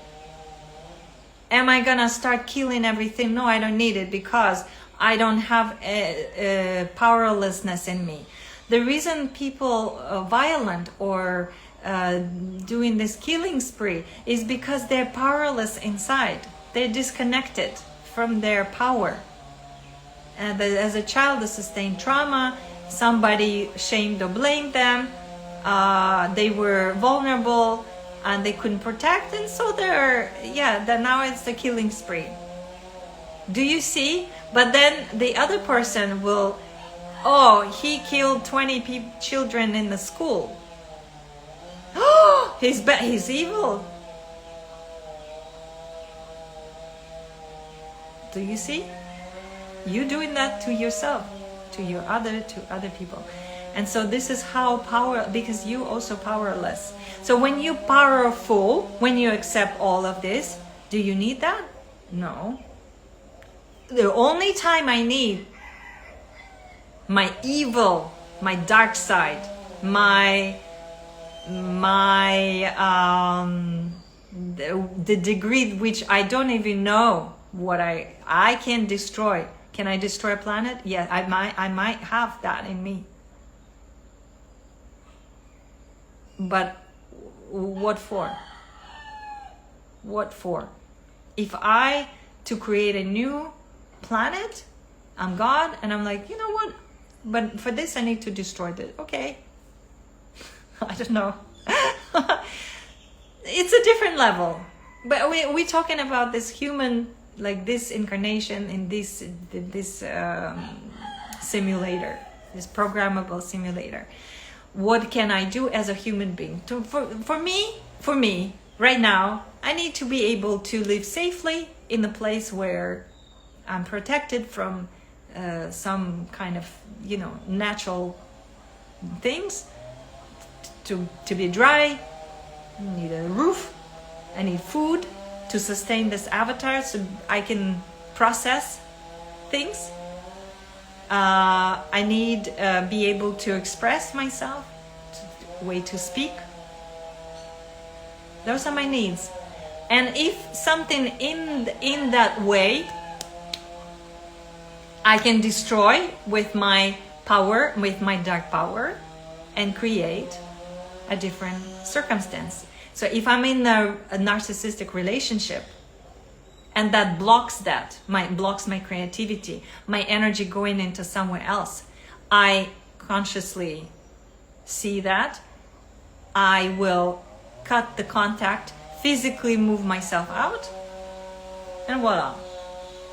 Am I gonna start killing everything? No, I don't need it, because I don't have a powerlessness in me. The reason people are violent or doing this killing spree is because they're powerless inside. They're disconnected from their power. And as a child, they sustained trauma. Somebody shamed or blamed them. They were vulnerable and they couldn't protect, and so now it's the killing spree. Do you see? But then the other person will, he killed 20 children in the school. He's evil. Do you see? You doing that to yourself, to other people. And so this is how because you also powerless. So when you powerful, when you accept all of this, do you need that? No. The only time I need my evil, my dark side, the degree which I don't even know what I can destroy. Can I destroy a planet? Yeah, I might have that in me. But what for? What for? If to create a new planet, I'm God, and I'm like, you know what? But for this, I need to destroy this. Okay. I don't know. It's a different level. But we're talking about this human, like this incarnation in this simulator, this programmable simulator. What can I do as a human being? For me, right now, I need to be able to live safely in a place where I'm protected from some kind of, natural things. To be dry, I need a roof, I need food to sustain this avatar so I can process things. I need be able to express myself, way to speak. Those are my needs. And if something in that way I can destroy with my power, with my dark power, and create a different circumstance. So if I'm in a narcissistic relationship and that blocks my creativity, my energy going into somewhere else, I consciously see that. I will cut the contact, physically move myself out, and voila.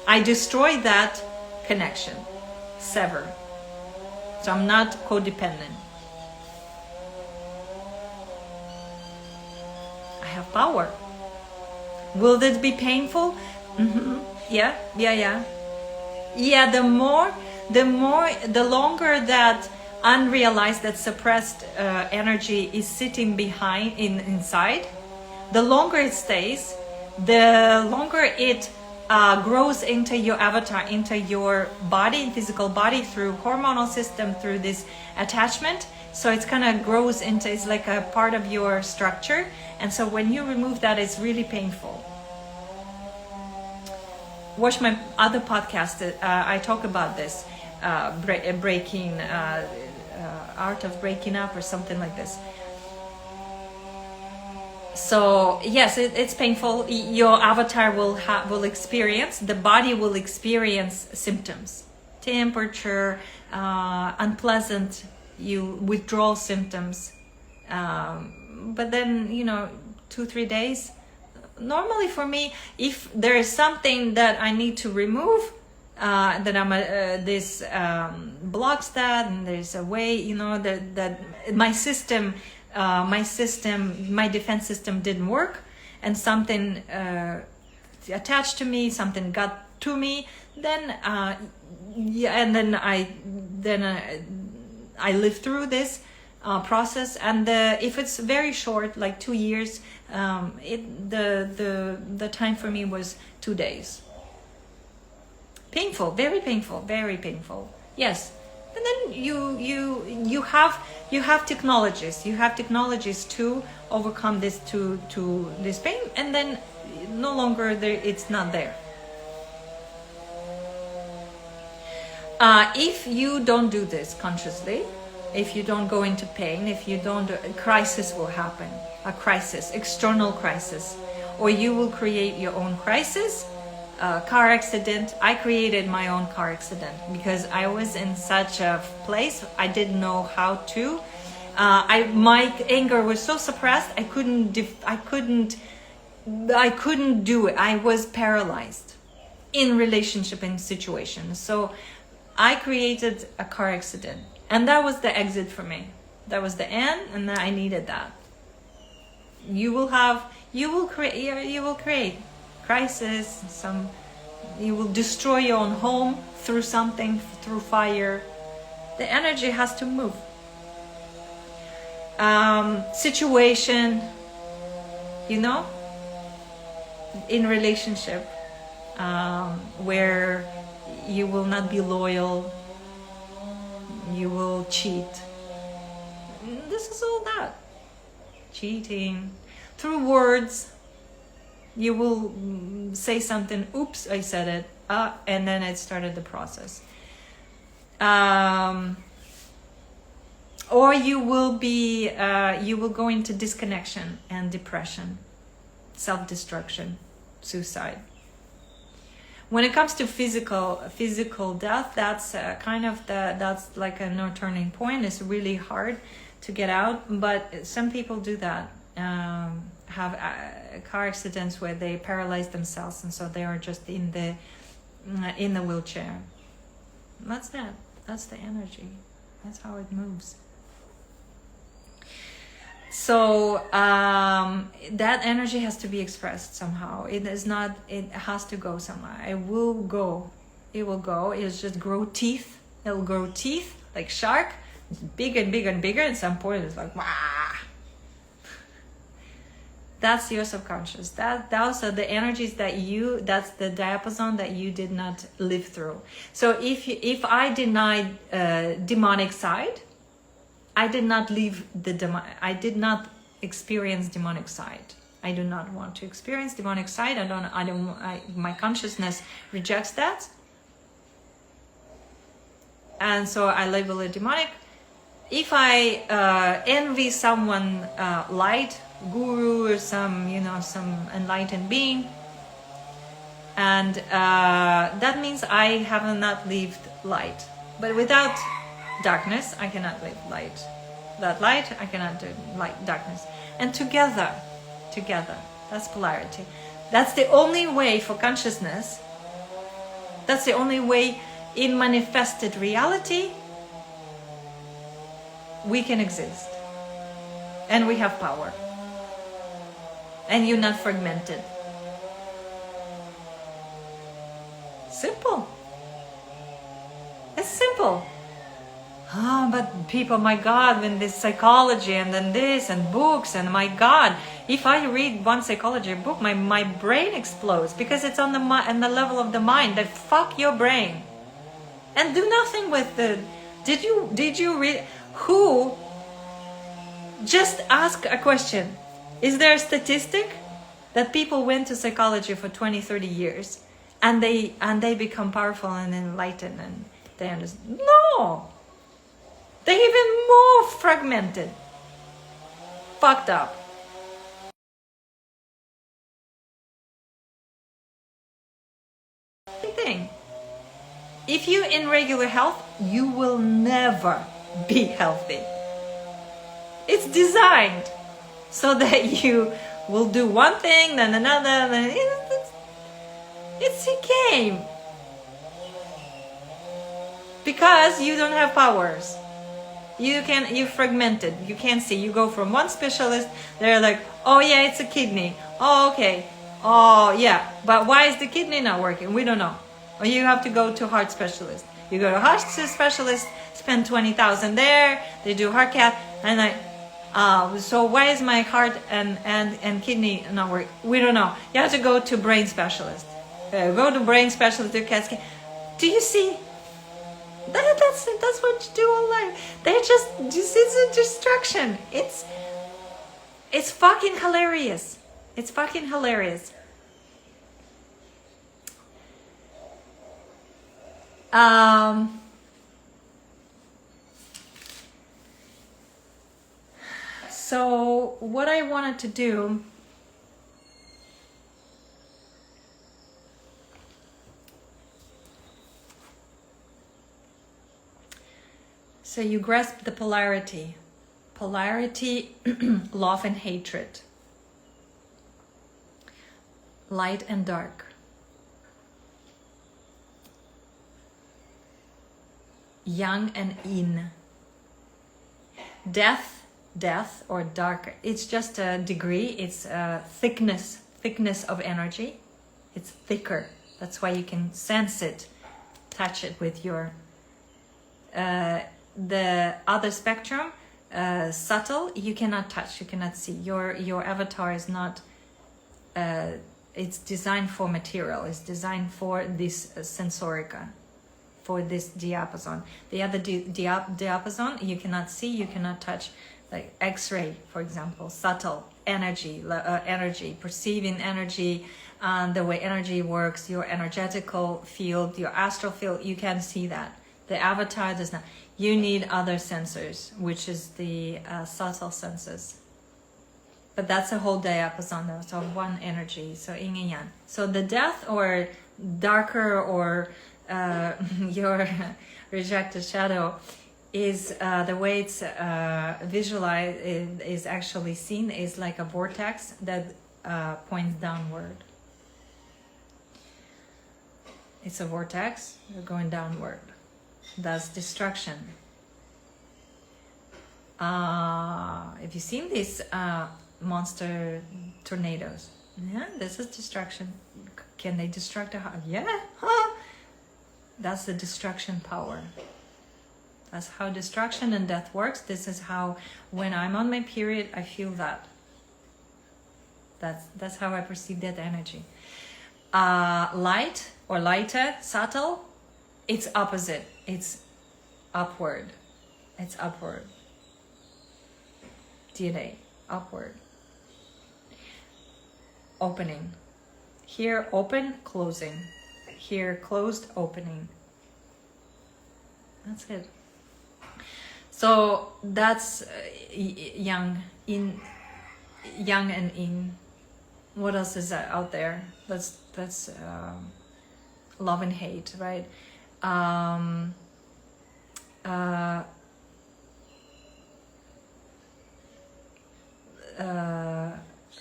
I destroy that connection, sever. So I'm not codependent. I have power. Will this be painful? Mm-hmm. Yeah. Yeah, the longer that unrealized, that suppressed energy is sitting inside, the longer it stays, the longer it grows into your avatar, into your body, physical body, through hormonal system, through this attachment. So it's kind of grows into, it's like a part of your structure. And so when you remove that, it's really painful. Watch my other podcast. I talk about this, breaking, art of breaking up, or something like this. So yes, it's painful. Your avatar will experience, the body will experience symptoms, temperature, unpleasant, withdrawal symptoms, but then, 2-3 days. Normally for me, if there is something that I need to remove, that this blocks that, and there's a way, that my defense system didn't work, and something attached to me, something got to me, then and then I live through this process, and if it's very short, like 2 years, the time for me was 2 days. Painful, very painful, very painful. Yes, and then you have technologies. You have technologies to overcome this to this pain, and then no longer there. It's not there. If you don't do this consciously, if you don't go into pain, if you don't, a crisis will happen. A crisis, external crisis, or you will create your own crisis. Car accident. I created my own car accident because I was in such a place. I didn't know how to. My anger was so suppressed. I couldn't do it. I was paralyzed in relationship and situations. So I created a car accident, and that was the exit for me. That was the end, and I needed that. You will create crisis, you will destroy your own home through something, through fire. The energy has to move. Situation, in relationship, where you will not be loyal, you will cheat. This is all that. Cheating. Through words, you will say something, oops, I said it, and then it started the process. Or you will go into disconnection and depression, self-destruction, suicide. When it comes to physical death, that's that's like a no turning point. It's really hard to get out, but some people do that. Have car accidents where they paralyze themselves, and so they are just in the wheelchair. That's that. That's the energy. That's how it moves. So that energy has to be expressed somehow. It has to go somewhere. It will go. It'll just grow teeth. It'll grow teeth like shark, bigger and bigger and bigger. At some point, it's like, wah. That's your subconscious. Those are the energies that's the diapason that you did not live through. So if I denied demonic side, I did not I did not experience demonic side. I do not want to experience demonic side. My consciousness rejects that. And so I label it demonic. If I envy someone light, guru, or some enlightened being, and that means I have not lived light. But without darkness, I cannot live light. Without light, I cannot do darkness. And together, that's polarity. That's the only way for consciousness. That's the only way in manifested reality we can exist. And we have power. And you're not fragmented. Simple. It's simple. But people, my God, when this psychology and then this and books, and my God, if I read one psychology book, my brain explodes because it's on the level of the mind. That fuck your brain, and do nothing with the. Did you read? Who? Just ask a question. Is there a statistic that people went to psychology for 20, 30 years and they become powerful and enlightened and they understand? No. They're even more fragmented. Fucked up. Thing. If you're in regular health, you will never be healthy. It's designed. so that you will do one thing, then another, then it's a game. Because you don't have powers. You fragmented. You can't see. You go from one specialist, they're like, oh yeah, it's a kidney. Oh, okay. Oh yeah. But why is the kidney not working? We don't know. Or you have to go to heart specialist. You go to heart specialist, spend 20,000 there, they do heart cath, and so why is my heart and kidney not working? We don't know. You have to go to brain specialist. Go to brain specialist, do CAT scan. Do you see? That's what you do online. This is a distraction. It's fucking hilarious. It's fucking hilarious. So what I wanted to do, so you grasp the polarity, love and hatred, light and dark, yang and yin, death or dark. It's just a degree. It's a thickness of energy. It's thicker. That's why you can sense it, touch it with your the other spectrum, subtle, you cannot touch, you cannot see. Your avatar is not it's designed for material, it's designed for this sensorica, for this diapason. The other diapason you cannot see, you cannot touch, like X-ray, for example, subtle energy, perceiving energy, the way energy works, your energetical field, your astral field, you can see that. The avatar does not. You need other sensors, which is the subtle senses. But that's a whole diapason though, so one energy, so yin and yang. So the death or darker or your rejected shadow is the way it's visualized, is actually seen, is like a vortex that points downward. It's a vortex going downward. That's destruction. Have you seen these monster tornadoes? Yeah, this is destruction. Can they destruct a house? Yeah, huh? That's the destruction power. That's how destruction and death works. This is how, when I'm on my period, I feel that. That's how I perceive that energy. Light or lighter, subtle, it's opposite. It's upward. It's upward. DNA, upward. Opening. Here, open, closing. Here, closed, opening. That's it. So that's yang and yin. What else is out there? That's love and hate, right?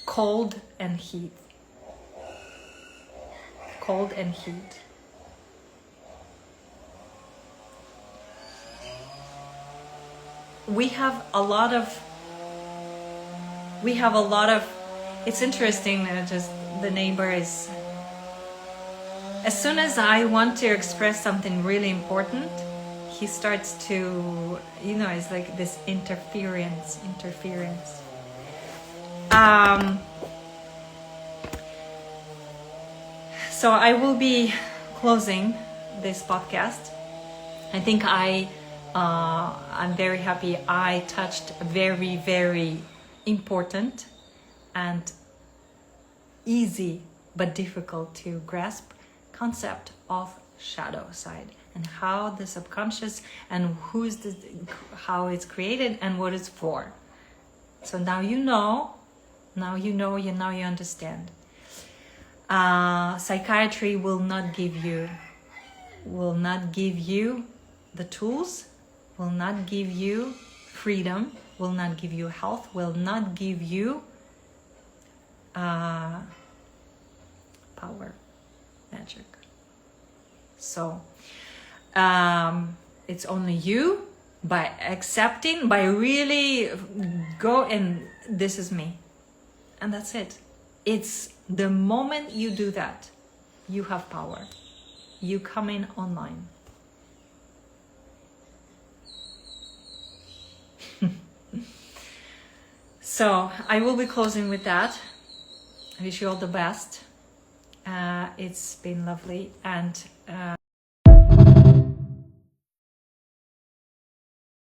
Cold and heat. Cold and heat. We have a lot of, it's interesting, just the neighbor is, as soon as I want to express something really important, he starts to, it's like this interference. So I will be closing this podcast. I think I'm very happy I touched a very, very important and easy but difficult to grasp concept of shadow side, and how the subconscious and how it's created and what it's for. So now you know, now you understand. Psychiatry will not give you the tools, will not give you freedom, will not give you health, will not give you power, magic. So it's only you, by accepting, by really go and this is me, and that's it. It's the moment you do that, you have power. You come in online. So I will be closing with that. I wish you all the best. It's been lovely, and